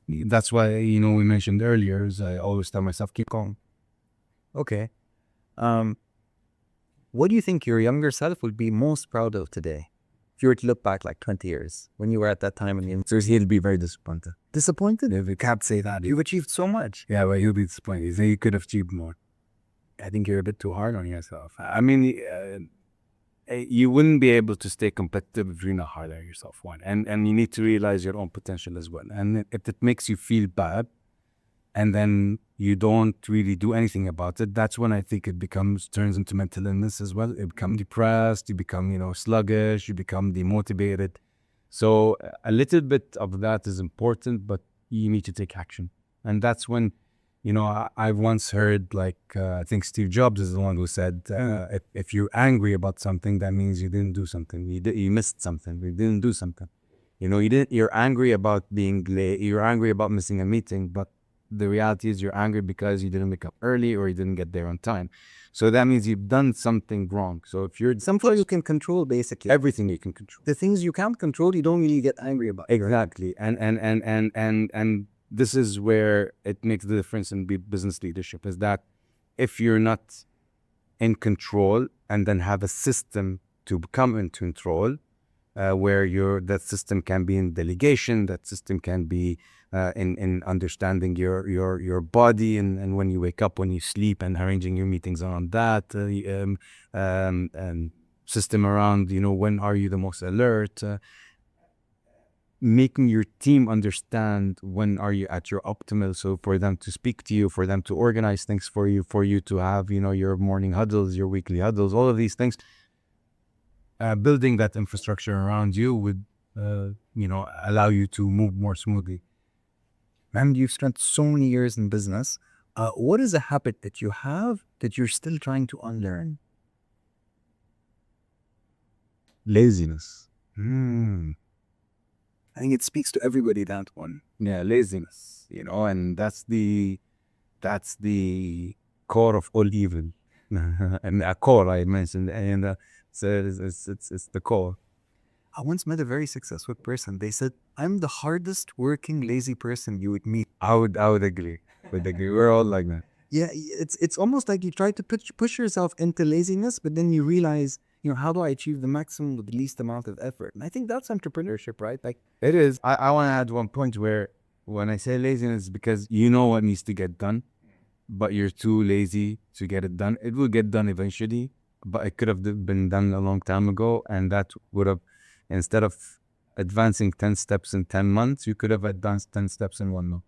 That's why, we mentioned earlier, is I always tell myself, keep going. Okay. What do you think your younger self would be most proud of today? If you were to look back like 20 years, when you were at that time in the He'll be very disappointed. Disappointed? If you can't say that. You've achieved so much. Yeah, but he'll be disappointed. He say you could have achieved more. I think you're a bit too hard on yourself. I mean, you wouldn't be able to stay competitive if you're not hard on yourself, one. And you need to realize your own potential as well. And if it makes you feel bad and then you don't really do anything about it, that's when I think it turns into mental illness as well. You become depressed, you become, sluggish, you become demotivated. So a little bit of that is important, but you need to take action. And that's when, I've once heard, I think Steve Jobs is the one who said, if you're angry about something, that means you didn't do something. You missed something. You didn't do something. You're angry about being late. You're angry about missing a meeting, but the reality is you're angry because you didn't wake up early or you didn't get there on time. So that means you've done something wrong. So if you're Something you can control, basically. everything you can control. The things you can't control, you don't really get angry about. Exactly. And this is where it makes the difference in business leadership, is that if you're not in control and then have a system to become in control, where that system can be in delegation, that system can be in understanding your body and when you wake up, when you sleep, and arranging your meetings around that, and system around, when are you the most alert, making your team understand when are you at your optimal, so for them to speak to you, for them to organize things for you to have, your morning huddles, your weekly huddles, all of these things. Building that infrastructure around you would, allow you to move more smoothly. And you've spent so many years in business. What is a habit that you have that you're still trying to unlearn? Laziness. I think it speaks to everybody, that one. Yeah, laziness. And that's the core of all evil. And a core I mentioned, and so it's the core. I once met a very successful person. They said, I'm the hardest working lazy person you would meet. I would agree. We're all like that. Yeah, it's almost like you try to push yourself into laziness, but then you realize, how do I achieve the maximum with the least amount of effort? And I think that's entrepreneurship, right? Like, It is. I want to add one point where when I say laziness, because you know what needs to get done, but you're too lazy to get it done. It will get done eventually, but it could have been done a long time ago, and that would have, instead of advancing 10 steps in 10 months, you could have advanced 10 steps in 1 month.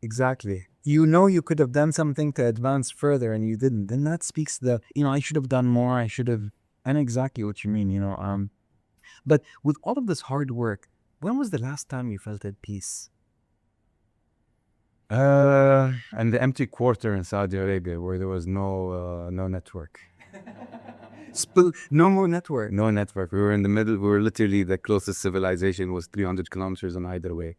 exactly. You could have done something to advance further and you didn't. Then that speaks to I should have done more. I should have, and exactly what you mean, But with all of this hard work, when was the last time you felt at peace? And the empty quarter in Saudi Arabia where there was no network. No more network. No network. We were in the middle. We were literally, the closest civilization was 300 kilometers on either way.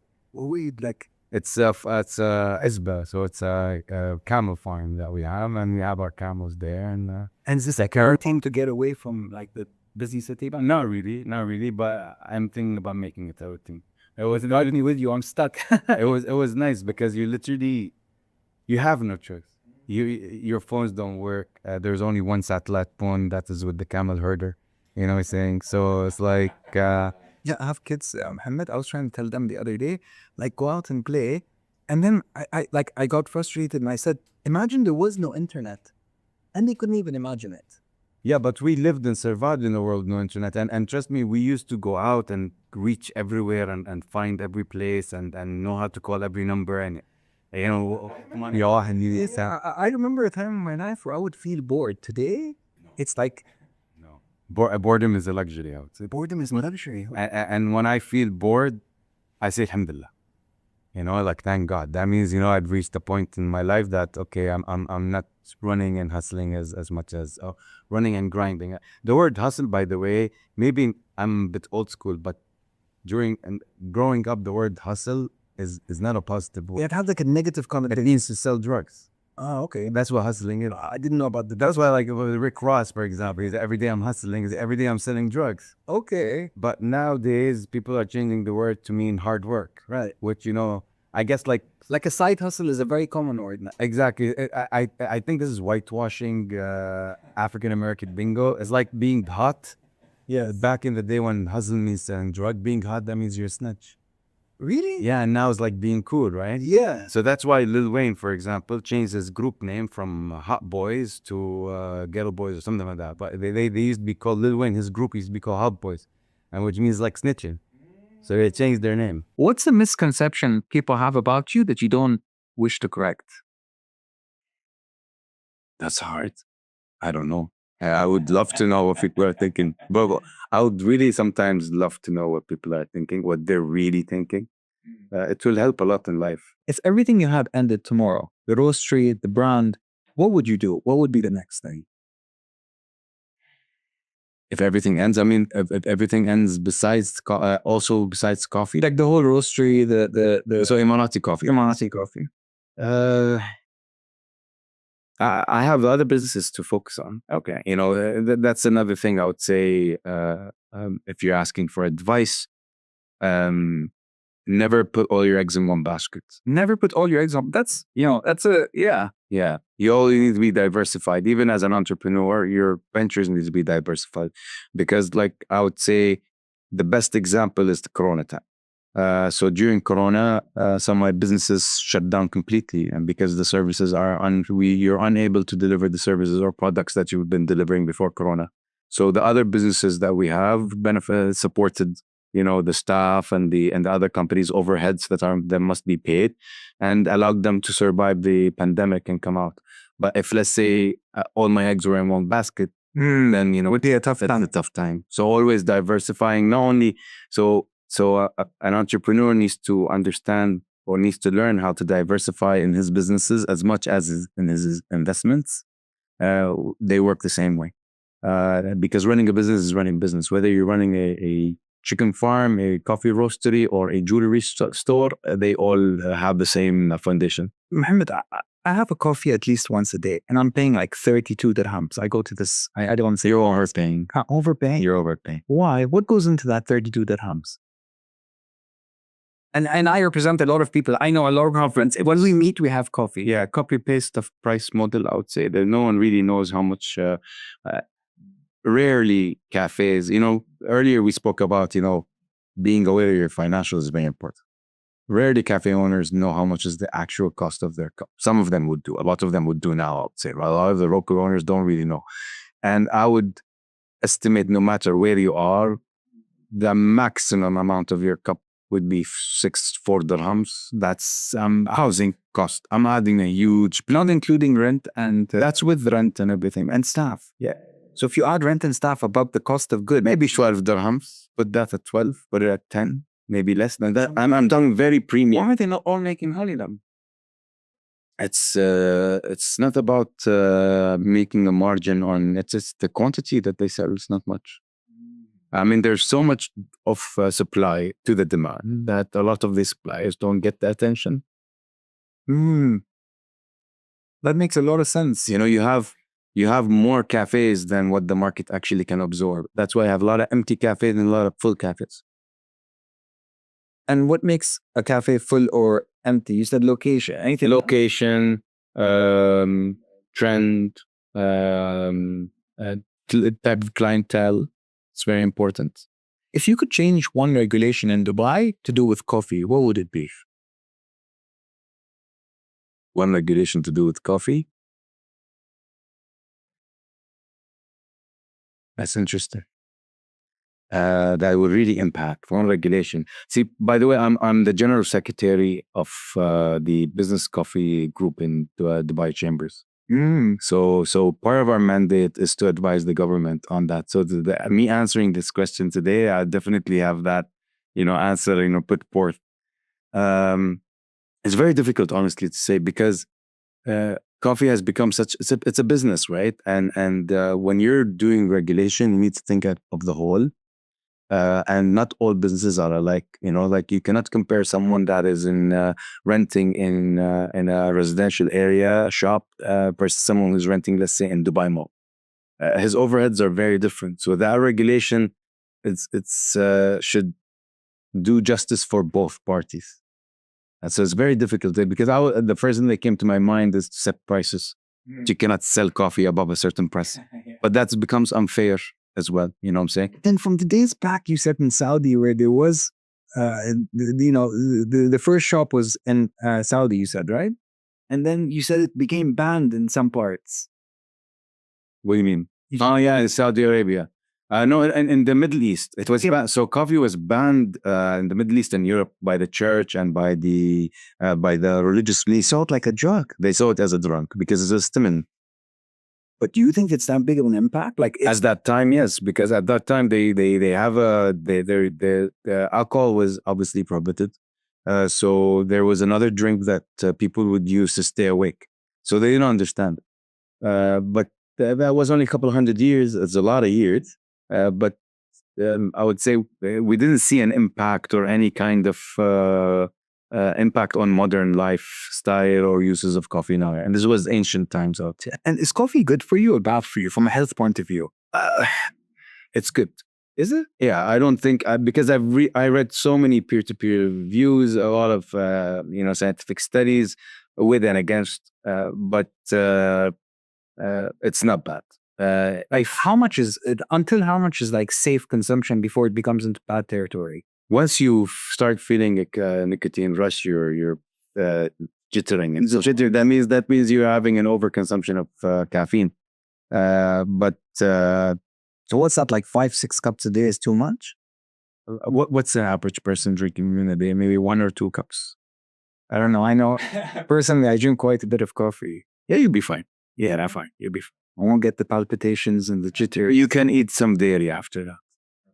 It's Isba, so it's a camel farm that we have, and we have our camels there. And is this like a routine to get away from like the busy city? but not really. But I'm thinking about making it a routine. It was not me with you. I'm stuck. It was nice because you have no choice. Your phones don't work. There's only one satellite phone that is with the camel herder. You know what I'm saying? So it's like Yeah, I have kids, Mohammed. I was trying to tell them the other day, like, go out and play. And then I got frustrated and I said, imagine there was no internet. And they couldn't even imagine it. yeah, but we lived and survived in a world no internet, and trust me, we used to go out and reach everywhere and find every place and know how to call every number, and I remember a time in my life where I would feel bored. Today, it's like no. Boredom is a luxury, I would say. boredom is luxury. And when I feel bored, I say alhamdulillah. Like, thank God. That means, I'd reached a point in my life that, okay, I'm not running and hustling as much as running and grinding. The word hustle, by the way, maybe I'm a bit old school, but growing up, the word hustle is not a positive word. It had like a negative comment. It means to sell drugs. Oh, okay. That's what hustling is. I didn't know about that. That's why, like, with Rick Ross, for example, he's every day I'm hustling, every day I'm selling drugs. Okay. But nowadays, people are changing the word to mean hard work. Right. Which, I guess, like a side hustle is a very common word now. exactly. I think this is whitewashing African American bingo. It's like being hot. Yeah. Back in the day when hustle means selling drug, being hot, that means you're a snitch. Really? Yeah, and now it's like being cool, right? Yeah. So that's why Lil Wayne, for example, changed his group name from Hot Boys to Ghetto Boys or something like that. But they used to be called Lil Wayne. His group used to be called Hot Boys, and which means like snitching. So they changed their name. What's a misconception people have about you that you don't wish to correct? That's hard. I don't know. I would love to know what people are thinking, but I would really sometimes love to know what people are thinking, what they're really thinking. It will help a lot in life. If everything you had ended tomorrow, the roastery, the brand, what would you do? What would be the next thing? If everything ends, I mean, if everything ends besides also besides coffee, Like the whole roastery, so Emirati Coffee. Emirati Coffee. I have other businesses to focus on. Okay, that's another thing I would say. If you're asking for advice, never put all your eggs in one basket. Never put all your eggs on. That's yeah. Yeah, you always need to be diversified. Even as an entrepreneur, your ventures need to be diversified, because, like I would say, the best example is the Corona time. So during Corona, some of my businesses shut down completely, and because the services are you're unable to deliver the services or products that you've been delivering before Corona. So the other businesses that we have supported, the staff and the other companies' overheads that must be paid, and allowed them to survive the pandemic and come out. But if, let's say, all my eggs were in one basket, then Would be a tough that's time. a tough time. So always diversifying. Not only so an entrepreneur needs to understand or needs to learn how to diversify in his businesses as much as in his investments. They work the same way, because running a business is running business. Whether you're running a chicken farm, a coffee roastery, or a jewelry store, they all have the same foundation. Mohammed, I have a coffee at least once a day, and I'm paying like 32 dirhams. I go to this. I don't want to say You're overpaying. overpaying. You're overpaying. Why? What goes into that 32 dirhams? And I represent a lot of people. I know a lot of conference. When we meet, we have coffee. Yeah, copy paste of price model. I would say that no one really knows how much. Rarely cafes. Earlier we spoke about being aware of your financials is very important. Rarely cafe owners know how much is the actual cost of their cup. Some of them would do. A lot of them would do now, I would say. But a lot of the local owners don't really know. And I would estimate, no matter where you are, the maximum amount of your cup would be 4 dirhams. That's housing cost. I'm adding a huge, Not including rent and that's with rent and everything. and staff. Yeah. So if you add rent and staff above the cost of goods, Maybe 12 dirhams. Put that at 12. Put it at 10. Maybe less than that. I'm done very premium. why are they not all making honey then? It's not about making a margin on it's the quantity that they sell. It's not much. I mean, there's so much of supply to the demand that a lot of these suppliers don't get the attention. That makes a lot of sense. You have more cafes than what the market actually can absorb. That's why I have a lot of empty cafes and a lot of full cafes. And what makes a cafe full or empty? You said location. Anything? Location, trend, type of clientele. It's very important. If you could change one regulation in Dubai to do with coffee, what would it be? One regulation to do with coffee. That's interesting. That would really impact one regulation. See, by the way, I'm the general secretary of the business coffee group in Dubai Chambers. So part of our mandate is to advise the government on that. So me answering this question today, I definitely have that, answer, put forth. It's very difficult, honestly, to say, because coffee has become it's a business, right? And when you're doing regulation, you need to think of the whole. And not all businesses are alike. Like you cannot compare someone that is in renting in a residential area shop versus someone who's renting, let's say, in Dubai Mall. His overheads are very different. So that regulation, it's should do justice for both parties. And so it's very difficult because the first thing that came to my mind is to set prices. You cannot sell coffee above a certain price, but that becomes unfair as well. You know what I'm saying? Then from the days back, you said in Saudi where there was The first shop was in Saudi, you said, right? And then you said it became banned in some parts. What do you mean? Oh yeah, in Saudi Arabia. No, in the Middle East, it was banned. So coffee was banned in the Middle East and Europe by the church and by the religious. They saw it like a drug. They saw it as a drug because it's a stimulant. But do you think it's that big of an impact? Like At that time, yes, because at that time they have the alcohol was obviously prohibited. So there was another drink that people would use to stay awake. So they didn't understand. But that was only a couple of 100 years. It's a lot of years. But I would say we didn't see an impact or any kind of impact on modern lifestyle or uses of coffee now. And this was ancient times out. And is coffee good for you or bad for you from a health point of view? It's good. Is it? Yeah, I don't think because I read so many peer-to-peer reviews, a lot of scientific studies with and against, but it's not bad. Like how much is like safe consumption before it becomes into bad territory? Once you start feeling a nicotine rush, you're jittering. And so jitter, that means you're having an overconsumption of caffeine. So what's that, like 5-6 cups a day is too much? What's the average person drinking in a day? Maybe 1 or 2 cups. I don't know. I know personally I drink quite a bit of coffee. Yeah, you'll be fine. Yeah, that's fine. You'll be fine. I won't get the palpitations and the jitter. You can eat some dairy after that.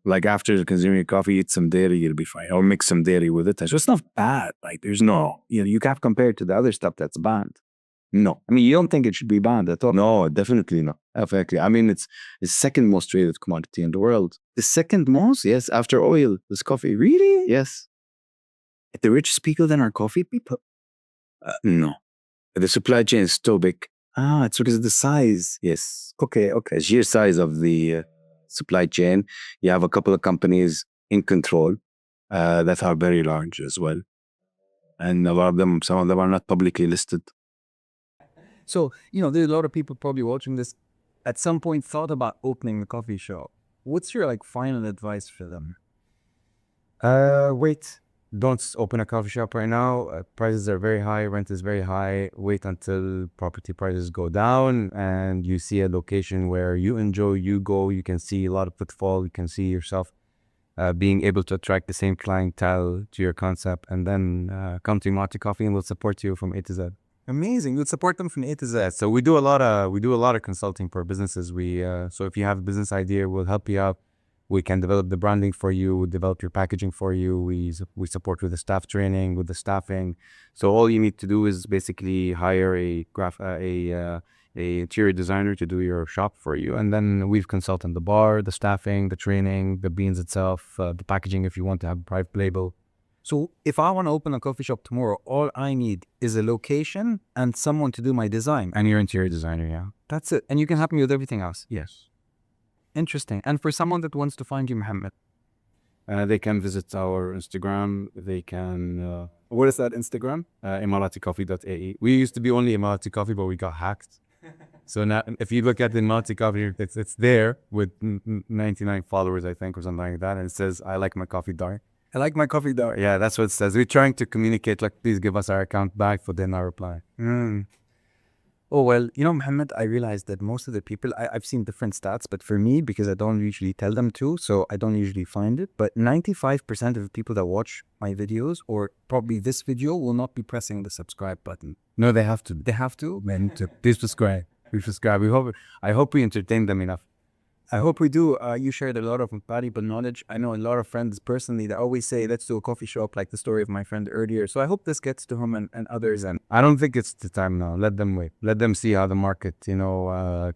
Like after consuming your coffee, eat some dairy, you'll be fine. Or mix some dairy with it. So it's not bad. Like there's no, you can't compare it to the other stuff that's banned. No. I mean, you don't think it should be banned at all? No, definitely not. Exactly. I mean, it's the second most traded commodity in the world. The second most? Yes, after oil, is coffee. Really? Yes. The richest people then are coffee people? No. The supply chain is so big. It's because of the size. Yes. Okay. The sheer size of the supply chain. You have a couple of companies in control that are very large as well. And some of them are not publicly listed. So, there's a lot of people probably watching this at some point thought about opening a coffee shop. What's your final advice for them? Wait. Don't open a coffee shop right now. Prices are very high. Rent is very high. Wait until property prices go down and you see a location where you enjoy, you go, you can see a lot of footfall. You can see yourself being able to attract the same clientele to your concept, and then come to Emirati Coffee and we'll support you from A to Z. Amazing. We'll support them from A to Z. Yeah, so we do a lot of consulting for businesses. So if you have a business idea, we'll help you out. We can develop the branding for you. We develop your packaging for you. We support with the staff training, with the staffing. So all you need to do is basically hire a interior designer to do your shop for you, and then we've consulted the bar, the staffing, the training, the beans itself, the packaging if you want to have a private label. So if I want to open a coffee shop tomorrow, all I need is a location and someone to do my design. And your interior designer, yeah. That's it. And you can help me with everything else. Yes. Interesting. And for someone that wants to find you, Mohamed? They can visit our Instagram. They can... what is that Instagram? EmiratiCoffee.ae. We used to be only Emirati Coffee, but we got hacked. So now, if you look at the Emirati Coffee, it's there with 99 followers, I think, or something like that. And it says, I like my coffee dark. I like my coffee dark. Yeah, that's what it says. We're trying to communicate, please give us our account back, but then I reply. Oh, well, Mohamed, I realized that most of the people, I've seen different stats, but for me, because I don't usually tell them to, so I don't usually find it, but 95% of the people that watch my videos, or probably this video, will not be pressing the subscribe button. No, they have to. They have to? Man, please subscribe. Please subscribe. I hope we entertain them enough. I hope we do. You shared a lot of valuable knowledge. I know a lot of friends personally that always say, let's do a coffee shop, like the story of my friend earlier. So I hope this gets to him and others. And I don't think it's the time now. Let them wait. Let them see how the market,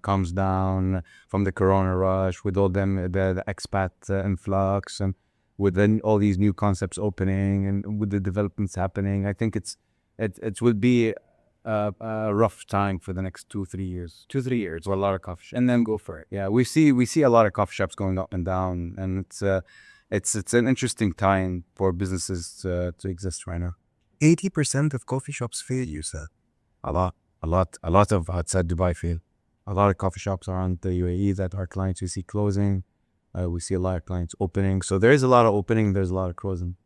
calms down from the corona rush with all the expat influx, and with then all these new concepts opening and with the developments happening. I think it will be a rough time for the next 2-3 years. 2-3 years. For a lot of coffee shops. And then go for it. Yeah, we see a lot of coffee shops going up and down, and it's an interesting time for businesses to exist right now. 80% of coffee shops fail, you said. A lot of outside Dubai fail. A lot of coffee shops around the UAE that our clients we see closing. We see a lot of clients opening. So there is a lot of opening. There's a lot of closing.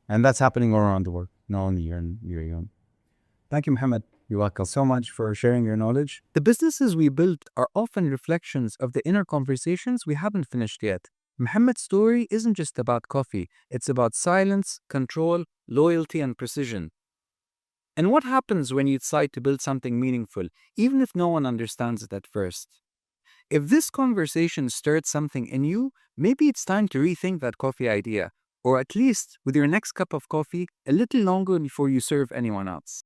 And that's happening all around the world, not only here in UAE. Thank you, Mohammed. You're welcome so much for sharing your knowledge. The businesses we built are often reflections of the inner conversations we haven't finished yet. Mohammed's story isn't just about coffee, it's about silence, control, loyalty, and precision. And what happens when you decide to build something meaningful, even if no one understands it at first? If this conversation stirred something in you, maybe it's time to rethink that coffee idea, or at least with your next cup of coffee a little longer before you serve anyone else.